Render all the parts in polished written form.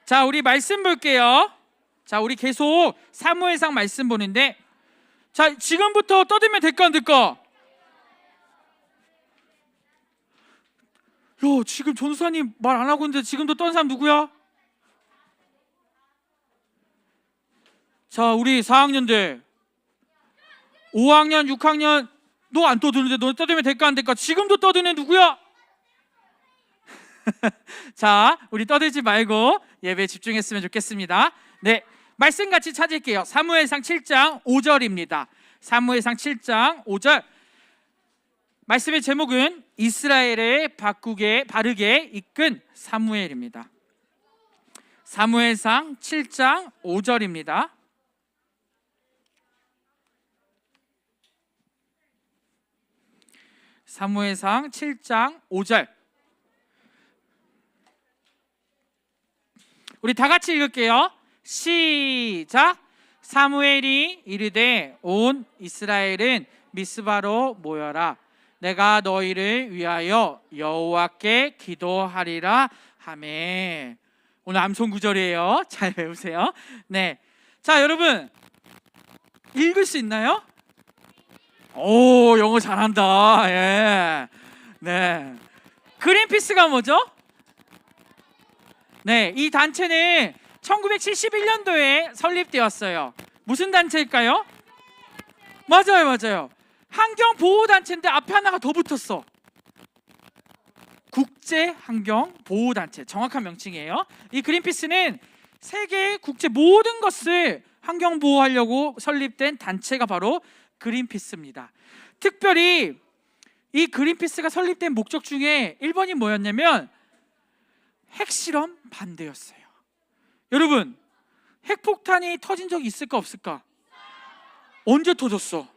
자, 우리 말씀 볼게요. 자, 우리 계속 사무엘상 말씀 보는데, 자, 지금부터 떠들면 될까 안 될까? 야, 지금 전도사님 말 안 하고 있는데 지금도 떤 사람 누구야? 자, 우리 4학년들 5학년, 6학년 너 안 떠드는데 너 떠들면 될까 안 될까? 지금도 떠드는 누구야? 자, 우리 떠들지 말고 예배에 집중했으면 좋겠습니다. 네, 말씀 같이 찾을게요. 사무엘상 7장 5절입니다. 사무엘상 7장 5절. 말씀의 제목은 이스라엘의 바르게 이끈 사무엘입니다. 사무엘상 7장 5절입니다. 사무엘상 7장 5절. 우리 다 같이 읽을게요. 시작. 사무엘이 이르되 온 이스라엘은 미스바로 모여라. 내가 너희를 위하여 여호와께 기도하리라 하매. 오늘 암송 구절이에요. 잘 외우세요. 네, 자, 여러분 읽을 수 있나요? 오, 영어 잘한다. 예. 네. 그린피스가 뭐죠? 네, 이 단체는 1971년도에 설립되었어요. 무슨 단체일까요? 맞아요. 환경보호단체인데 앞에 하나가 더 붙었어. 국제환경보호단체, 정확한 명칭이에요. 이 그린피스는 세계의 국제 모든 것을 환경보호하려고 설립된 단체가 바로 그린피스입니다. 특별히 이 그린피스가 설립된 목적 중에 1번이 뭐였냐면 핵실험 반대였어요. 여러분, 핵폭탄이 터진 적이 있을까 없을까? 언제 터졌어?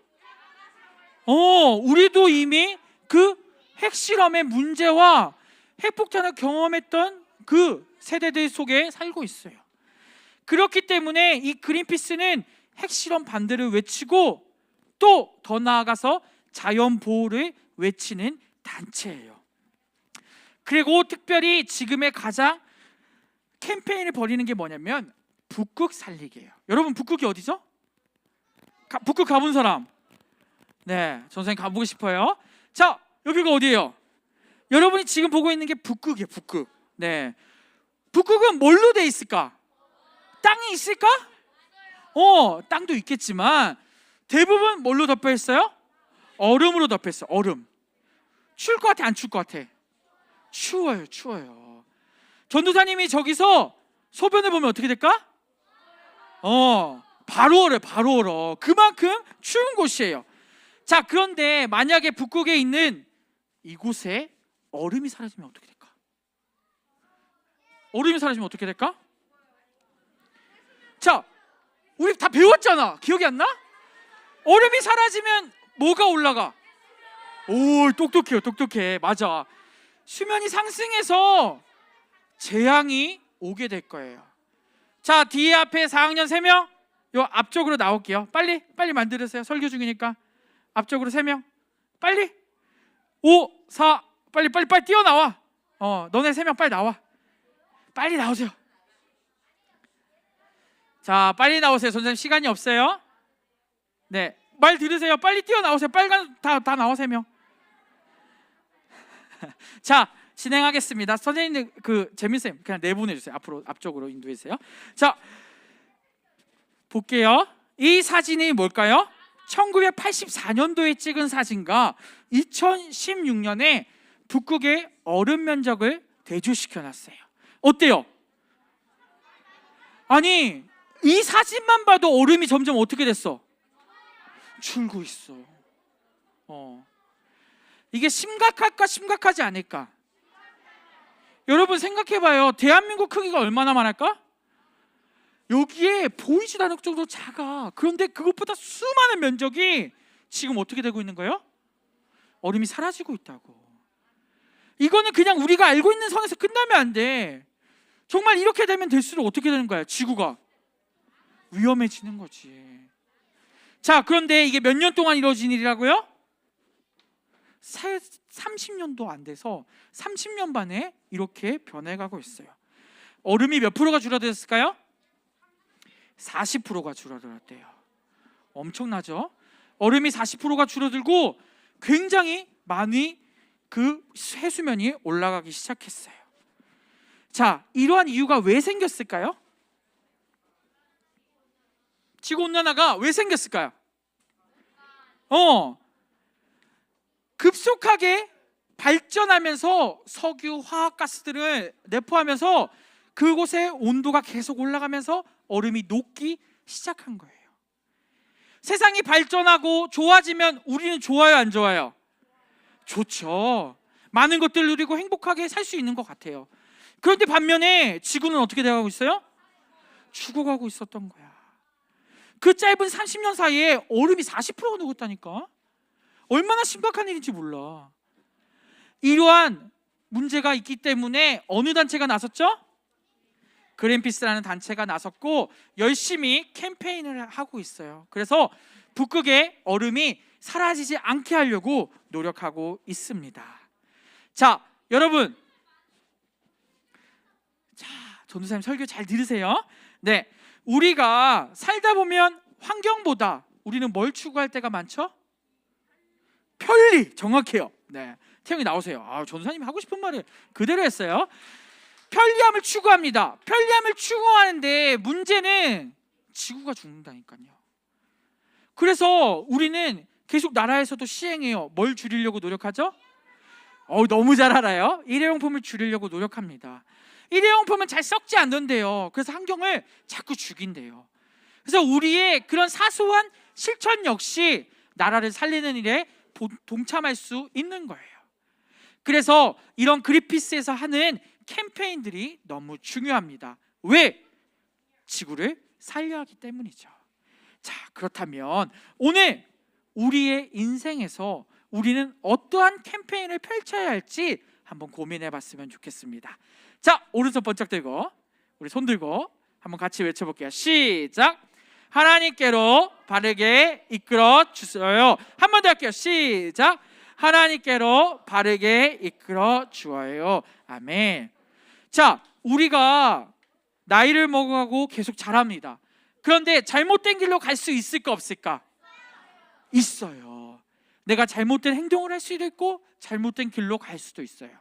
우리도 이미 그 핵실험의 문제와 핵폭탄을 경험했던 그 세대들 속에 살고 있어요. 그렇기 때문에 이 그린피스는 핵실험 반대를 외치고 또 더 나아가서 자연 보호를 외치는 단체예요. 그리고 특별히 지금의 가장 캠페인을 벌이는 게 뭐냐면 북극 살리기예요. 여러분, 북극이 어디죠? 북극 가본 사람? 네, 선생님 가보고 싶어요. 자, 여기가 어디예요? 여러분이 지금 보고 있는 게 북극이에요. 북극. 네, 북극은 뭘로 돼 있을까? 땅이 있을까? 땅도 있겠지만 대부분 뭘로 덮여 있어요? 얼음으로 덮여 있어요. 얼음. 추울 것 같아, 안 추울 것 같아? 추워요. 전도사님이 저기서 소변을 보면 어떻게 될까? 바로 얼어. 그만큼 추운 곳이에요. 자, 그런데 만약에 북극에 있는 이곳에 얼음이 사라지면 어떻게 될까? 얼음이 사라지면 어떻게 될까? 자, 우리 다 배웠잖아. 기억이 안 나? 얼음이 사라지면 뭐가 올라가? 오, 똑똑해. 맞아. 수면이 상승해서 재앙이 오게 될 거예요. 자, 뒤에 앞에 4학년 3명, 요 앞쪽으로 나올게요. 빨리 만들으세요. 설교 중이니까. 앞쪽으로 3명. 빨리. 5, 4, 빨리 뛰어나와. 너네 3명 빨리 나와. 빨리 나오세요. 자, 빨리 나오세요. 선생님 시간이 없어요. 네, 말 들으세요. 빨리 뛰어나오세요. 빨간 다 나와 3명. 자, 진행하겠습니다. 선생님 재민쌤 그냥 내보내주세요. 앞쪽으로 인도해주세요. 자, 볼게요. 이 사진이 뭘까요? 1984년도에 찍은 사진과 2016년에 북극의 얼음 면적을 대조시켜놨어요. 어때요? 아니, 이 사진만 봐도 얼음이 점점 어떻게 됐어? 줄고 있어. 이게 심각할까 심각하지 않을까? 여러분 생각해봐요. 대한민국 크기가 얼마나 많을까? 여기에 보이지도 않을 정도로 작아. 그런데 그것보다 수많은 면적이 지금 어떻게 되고 있는 거예요? 얼음이 사라지고 있다고. 이거는 그냥 우리가 알고 있는 선에서 끝나면 안 돼. 정말 이렇게 되면 될수록 어떻게 되는 거야? 지구가 위험해지는 거지. 자, 그런데 이게 몇 년 동안 이루어진 일이라고요? 30년도 안 돼서 30년 만에 이렇게 변해가고 있어요. 얼음이 몇 프로가 줄어들었을까요? 40%가 줄어들었대요. 엄청나죠? 얼음이 40%가 줄어들고 굉장히 많이 그 해수면이 올라가기 시작했어요. 자, 이러한 이유가 왜 생겼을까요? 지구온난화가 왜 생겼을까요? 급속하게 발전하면서 석유, 화학가스들을 내포하면서 그곳의 온도가 계속 올라가면서 얼음이 녹기 시작한 거예요. 세상이 발전하고 좋아지면 우리는 좋아요, 안 좋아요? 좋죠. 많은 것들을 누리고 행복하게 살 수 있는 것 같아요. 그런데 반면에 지구는 어떻게 돼가고 있어요? 죽어가고 있었던 거야. 그 짧은 30년 사이에 얼음이 40%가 녹았다니까. 얼마나 심각한 일인지 몰라. 이러한 문제가 있기 때문에 어느 단체가 나섰죠? 그린피스라는 단체가 나섰고 열심히 캠페인을 하고 있어요. 그래서 북극의 얼음이 사라지지 않게 하려고 노력하고 있습니다. 자, 여러분, 자, 전도사님 설교 잘 들으세요. 네, 우리가 살다 보면 환경보다 우리는 뭘 추구할 때가 많죠? 편리, 정확해요. 네, 태영이 나오세요. 전도사님 하고 싶은 말을 그대로 했어요. 편리함을 추구합니다. 편리함을 추구하는데 문제는 지구가 죽는다니까요. 그래서 우리는 계속 나라에서도 시행해요. 뭘 줄이려고 노력하죠? 너무 잘 알아요. 일회용품을 줄이려고 노력합니다. 일회용품은 잘 썩지 않는데요. 그래서 환경을 자꾸 죽인대요. 그래서 우리의 그런 사소한 실천 역시 나라를 살리는 일에 동참할 수 있는 거예요. 그래서 이런 그린피스에서 하는 캠페인들이 너무 중요합니다. 왜? 지구를 살려야 하기 때문이죠. 자, 그렇다면 오늘 우리의 인생에서 우리는 어떠한 캠페인을 펼쳐야 할지 한번 고민해 봤으면 좋겠습니다. 자, 오른손 번쩍 들고 우리 손 들고 한번 같이 외쳐볼게요. 시작! 하나님께로 바르게 이끌어 주세요. 한 번 더 할게요. 시작! 하나님께로 바르게 이끌어 주어요. 아멘. 자, 우리가 나이를 먹어가고 계속 자랍니다. 그런데 잘못된 길로 갈 수 있을까 없을까? 있어요. 내가 잘못된 행동을 할 수도 있고 잘못된 길로 갈 수도 있어요.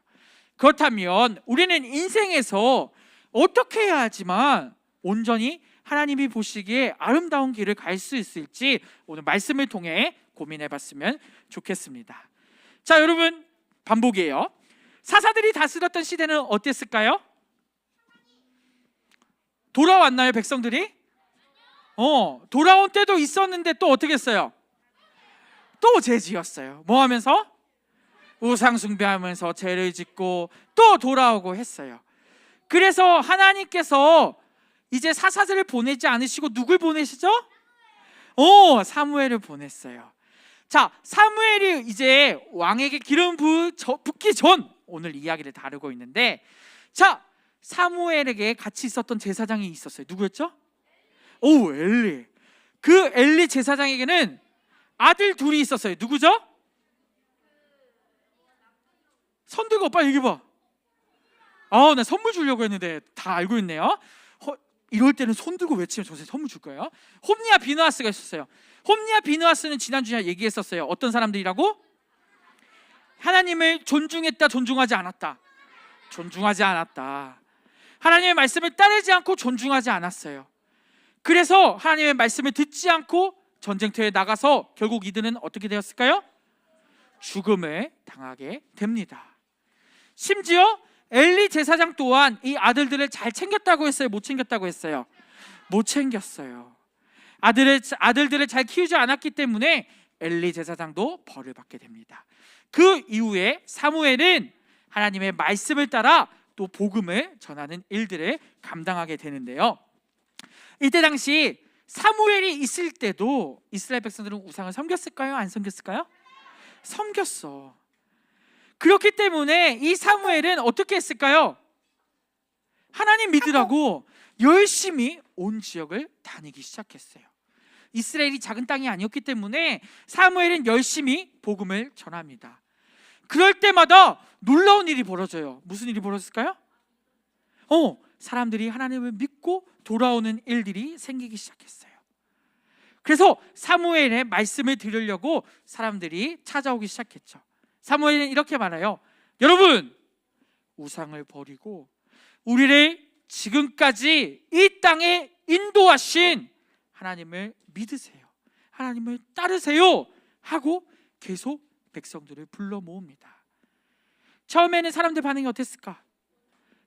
그렇다면 우리는 인생에서 어떻게 해야 하지만 온전히 하나님이 보시기에 아름다운 길을 갈 수 있을지 오늘 말씀을 통해 고민해 봤으면 좋겠습니다. 자, 여러분, 반복이에요. 사사들이 다스렸던 시대는 어땠을까요? 돌아왔나요, 백성들이? 돌아온 때도 있었는데 또 어떻게 했어요? 또 죄 지었어요. 뭐 하면서? 우상 숭배하면서 죄를 짓고 또 돌아오고 했어요. 그래서 하나님께서 이제 사사들을 보내지 않으시고 누굴 보내시죠? 사무엘을 보냈어요. 자, 사무엘이 이제 왕에게 기름 붓기 전 오늘 이야기를 다루고 있는데, 자, 사무엘에게 같이 있었던 제사장이 있었어요. 누구였죠? 엘리. 그 엘리 제사장에게는 아들 둘이 있었어요. 누구죠? 손 들고 빨리 얘기해봐. 나 선물 주려고 했는데 다 알고 있네요. 이럴 때는 손 들고 외치면 저 선물 줄 거예요. 홈리와 비느하스가 있었어요. 홈리와 비느하스는 지난주에 얘기했었어요. 어떤 사람들이라고? 하나님을 존중했다, 존중하지 않았다. 존중하지 않았다. 하나님의 말씀을 따르지 않고 존중하지 않았어요. 그래서 하나님의 말씀을 듣지 않고 전쟁터에 나가서 결국 이들은 어떻게 되었을까요? 죽음을 당하게 됩니다. 심지어 엘리 제사장 또한 이 아들들을 잘 챙겼다고 했어요? 못 챙겼다고 했어요? 못 챙겼어요. 아들들을 잘 키우지 않았기 때문에 엘리 제사장도 벌을 받게 됩니다. 그 이후에 사무엘은 하나님의 말씀을 따라 또 복음을 전하는 일들을 감당하게 되는데요. 이때 당시 사무엘이 있을 때도 이스라엘 백성들은 우상을 섬겼을까요? 안 섬겼을까요? 섬겼어. 그렇기 때문에 이 사무엘은 어떻게 했을까요? 하나님 믿으라고 열심히 온 지역을 다니기 시작했어요. 이스라엘이 작은 땅이 아니었기 때문에 사무엘은 열심히 복음을 전합니다. 그럴 때마다 놀라운 일이 벌어져요. 무슨 일이 벌어졌을까요? 사람들이 하나님을 믿고 돌아오는 일들이 생기기 시작했어요. 그래서 사무엘의 말씀을 들으려고 사람들이 찾아오기 시작했죠. 사무엘은 이렇게 말해요. 여러분, 우상을 버리고 우리를 지금까지 이 땅에 인도하신 하나님을 믿으세요. 하나님을 따르세요 하고 계속 백성들을 불러 모읍니다. 처음에는 사람들 반응이 어땠을까?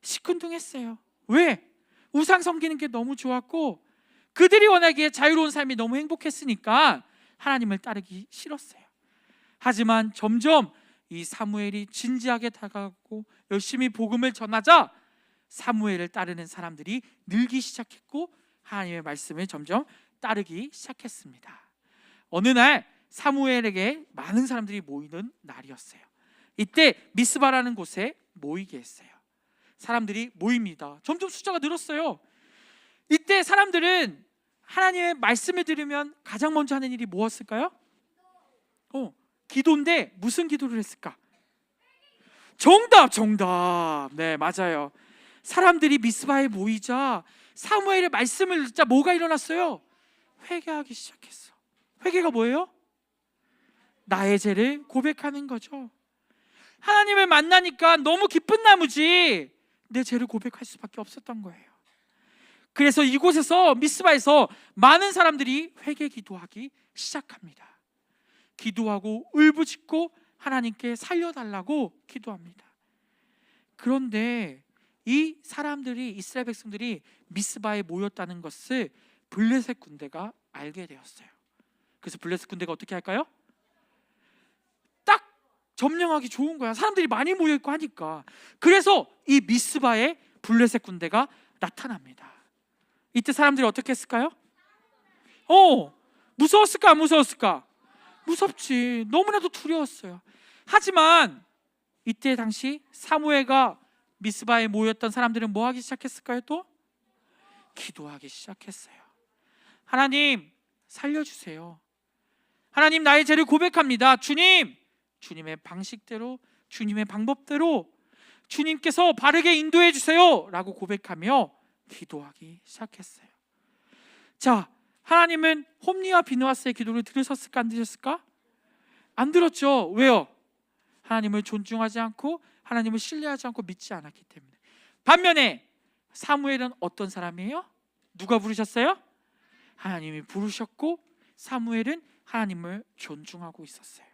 시큰둥했어요. 왜? 우상 섬기는 게 너무 좋았고 그들이 원하기에 자유로운 삶이 너무 행복했으니까 하나님을 따르기 싫었어요. 하지만 점점 이 사무엘이 진지하게 다가가고 열심히 복음을 전하자 사무엘을 따르는 사람들이 늘기 시작했고 하나님의 말씀을 점점 따르기 시작했습니다. 어느 날 사무엘에게 많은 사람들이 모이는 날이었어요. 이때 미스바라는 곳에 모이게 했어요. 사람들이 모입니다. 점점 숫자가 늘었어요. 이때 사람들은 하나님의 말씀을 들으면 가장 먼저 하는 일이 무엇일까요? 기도인데 무슨 기도를 했을까? 정답. 네, 맞아요. 사람들이 미스바에 모이자 사무엘의 말씀을 듣자 뭐가 일어났어요? 회개하기 시작했어. 회개가 뭐예요? 나의 죄를 고백하는 거죠. 하나님을 만나니까 너무 기쁜 나머지 내 죄를 고백할 수밖에 없었던 거예요. 그래서 이곳에서 미스바에서 많은 사람들이 회개 기도하기 시작합니다. 기도하고 울부짖고 하나님께 살려달라고 기도합니다. 그런데 이 사람들이, 이스라엘 백성들이 미스바에 모였다는 것을 블레셋 군대가 알게 되었어요. 그래서 블레셋 군대가 어떻게 할까요? 딱 점령하기 좋은 거야. 사람들이 많이 모여있고 하니까. 그래서 이 미스바에 블레셋 군대가 나타납니다. 이때 사람들이 어떻게 했을까요? 무서웠을까 안 무서웠을까? 무섭지. 너무나도 두려웠어요. 하지만 이때 당시 사무엘과 미스바에 모였던 사람들은 뭐 하기 시작했을까요? 또 기도하기 시작했어요. 하나님 살려주세요. 하나님 나의 죄를 고백합니다. 주님의 방식대로, 주님의 방법대로 주님께서 바르게 인도해 주세요 라고 고백하며 기도하기 시작했어요. 자, 하나님은 홈리와 비느하스의 기도를 들으셨을까 안 들으셨을까? 안 들었죠. 왜요? 하나님을 존중하지 않고 하나님을 신뢰하지 않고 믿지 않았기 때문에. 반면에 사무엘은 어떤 사람이에요? 누가 부르셨어요? 하나님이 부르셨고 사무엘은 하나님을 존중하고 있었어요.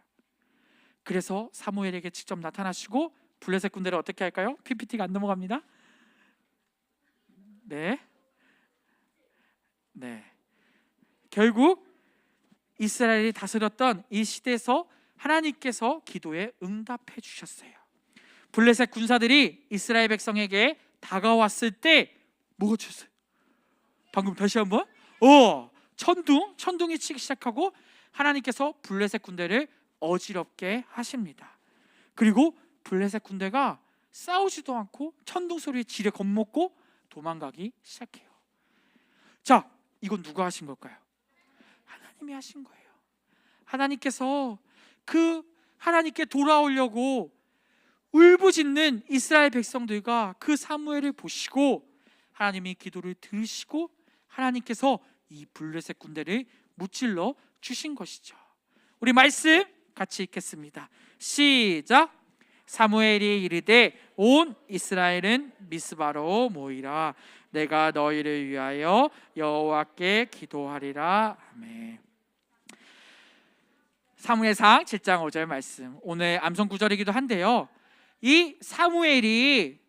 그래서 사무엘에게 직접 나타나시고 블레셋 군대를 어떻게 할까요? PPT가 안 넘어갑니다. 네. 결국 이스라엘이 다스렸던 이 시대에서 하나님께서 기도에 응답해 주셨어요. 블레셋 군사들이 이스라엘 백성에게 다가왔을 때 뭐가 쳤어요? 방금 다시 한번 천둥이 치기 시작하고 하나님께서 블레셋 군대를 어지럽게 하십니다. 그리고 블레셋 군대가 싸우지도 않고 천둥 소리에 지레 겁먹고 도망가기 시작해요. 자, 이건 누가 하신 걸까요? 하나님이 하신 거예요. 하나님께서 그 하나님께 돌아오려고 울부짖는 이스라엘 백성들과 그 사무엘을 보시고 하나님이 기도를 들으시고 하나님께서 이 블레셋 군대를 무찔러 주신 것이죠. 우리 말씀 같이 읽겠습니다. 시작. 사무엘이 이르되 온 이스라엘은 미스바로 모이라. 내가 너희를 위하여 여호와께 기도하리라. 아멘. 사무엘상 7장 5절 말씀, 오늘 암송 구절이기도 한데요, 이 사무엘이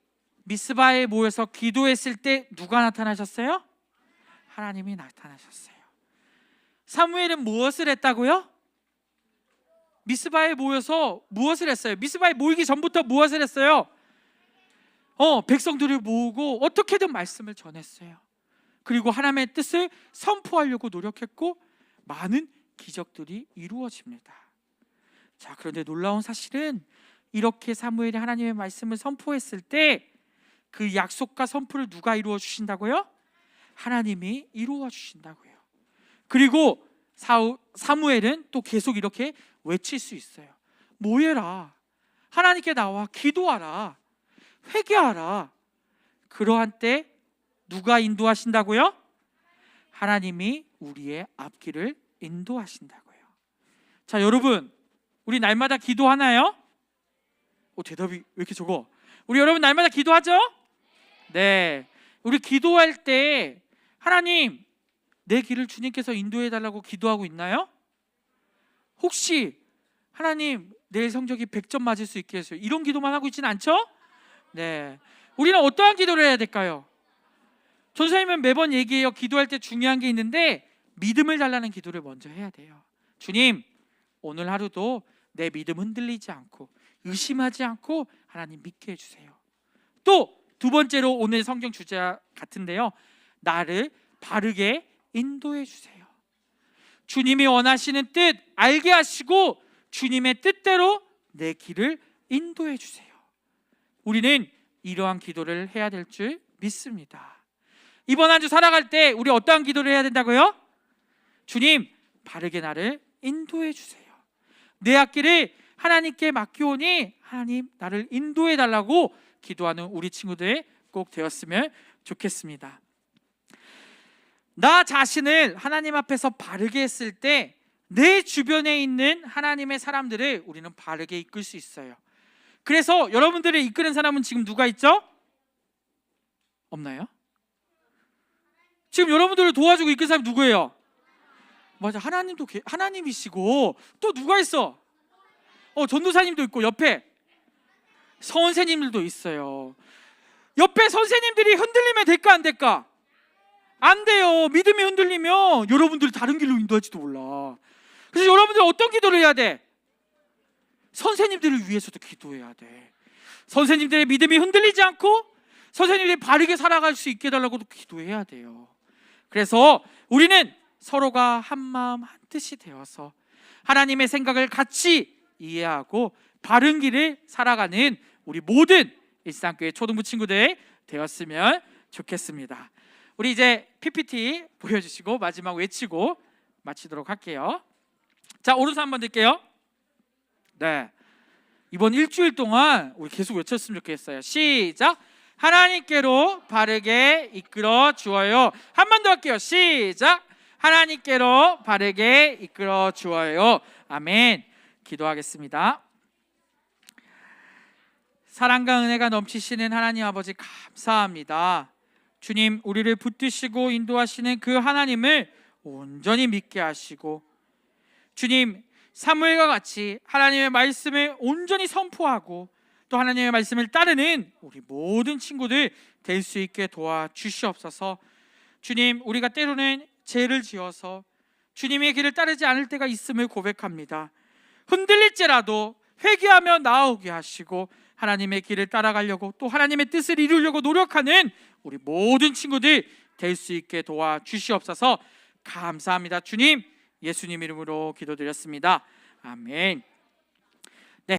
미스바에 모여서 기도했을 때 누가 나타나셨어요? 하나님이 나타나셨어요. 사무엘은 무엇을 했다고요? 미스바에 모여서 무엇을 했어요? 미스바에 모이기 전부터 무엇을 했어요? 백성들을 모으고 어떻게든 말씀을 전했어요. 그리고 하나님의 뜻을 선포하려고 노력했고 많은 기적들이 이루어집니다. 자, 그런데 놀라운 사실은 이렇게 사무엘이 하나님의 말씀을 선포했을 때 그 약속과 선포를 누가 이루어 주신다고요? 하나님이 이루어 주신다고요. 그리고 사무엘은 또 계속 이렇게 외칠 수 있어요. 모여라, 하나님께 나와 기도하라, 회개하라. 그러한 때 누가 인도하신다고요? 하나님이 우리의 앞길을 인도하신다고요. 자, 여러분, 우리 날마다 기도하나요? 대답이 왜 이렇게 적어? 우리 여러분 날마다 기도하죠? 네. 우리 기도할 때 하나님, 내 길을 주님께서 인도해 달라고 기도하고 있나요? 혹시 하나님, 내일 성적이 100점 맞을 수 있게 해서요, 이런 기도만 하고 있지는 않죠? 네. 우리는 어떠한 기도를 해야 될까요? 전사님은 매번 얘기해요. 기도할 때 중요한 게 있는데 믿음을 달라는 기도를 먼저 해야 돼요. 주님, 오늘 하루도 내 믿음 흔들리지 않고 의심하지 않고 하나님 믿게 해주세요. 또 두 번째로 오늘 성경 주제 같은데요, 나를 바르게 인도해 주세요. 주님이 원하시는 뜻 알게 하시고 주님의 뜻대로 내 길을 인도해 주세요. 우리는 이러한 기도를 해야 될 줄 믿습니다. 이번 한 주 살아갈 때 우리 어떠한 기도를 해야 된다고요? 주님, 바르게 나를 인도해 주세요. 내 앞길을 하나님께 맡기오니 하나님, 나를 인도해 달라고 기도하는 우리 친구들 꼭 되었으면 좋겠습니다. 나 자신을 하나님 앞에서 바르게 했을 때 내 주변에 있는 하나님의 사람들을 우리는 바르게 이끌 수 있어요. 그래서 여러분들을 이끄는 사람은 지금 누가 있죠? 없나요? 지금 여러분들을 도와주고 이끄는 사람이 누구예요? 맞아, 하나님이시고 또 누가 있어? 전도사님도 있고 옆에 선생님들도 있어요. 옆에 선생님들이 흔들리면 될까 안 될까? 안 돼요. 믿음이 흔들리면 여러분들이 다른 길로 인도할지도 몰라. 그래서 여러분들 어떤 기도를 해야 돼? 선생님들을 위해서도 기도해야 돼. 선생님들의 믿음이 흔들리지 않고 선생님들이 바르게 살아갈 수 있게 해달라고도 기도해야 돼요. 그래서 우리는 서로가 한 마음 한 뜻이 되어서 하나님의 생각을 같이 이해하고 바른 길을 살아가는 우리 모든 일상교회 초등부 친구들 되었으면 좋겠습니다. 우리 이제 PPT 보여주시고 마지막 외치고 마치도록 할게요. 자, 오른손 한번 들게요. 네, 이번 일주일 동안 우리 계속 외쳤으면 좋겠어요. 시작. 하나님께로 바르게 이끌어 주어요. 한 번 더 할게요. 시작. 하나님께로 바르게 이끌어 주어요. 아멘. 기도하겠습니다. 사랑과 은혜가 넘치시는 하나님 아버지, 감사합니다. 주님, 우리를 붙드시고 인도하시는 그 하나님을 온전히 믿게 하시고, 주님, 사무엘과 같이 하나님의 말씀을 온전히 선포하고 또 하나님의 말씀을 따르는 우리 모든 친구들 될 수 있게 도와주시옵소서. 주님, 우리가 때로는 죄를 지어서 주님의 길을 따르지 않을 때가 있음을 고백합니다. 흔들릴지라도 회개하며 나오게 하시고 하나님의 길을 따라가려고 또 하나님의 뜻을 이루려고 노력하는 우리 모든 친구들 될 수 있게 도와주시옵소서. 감사합니다. 주님, 예수님 이름으로 기도드렸습니다. 아멘.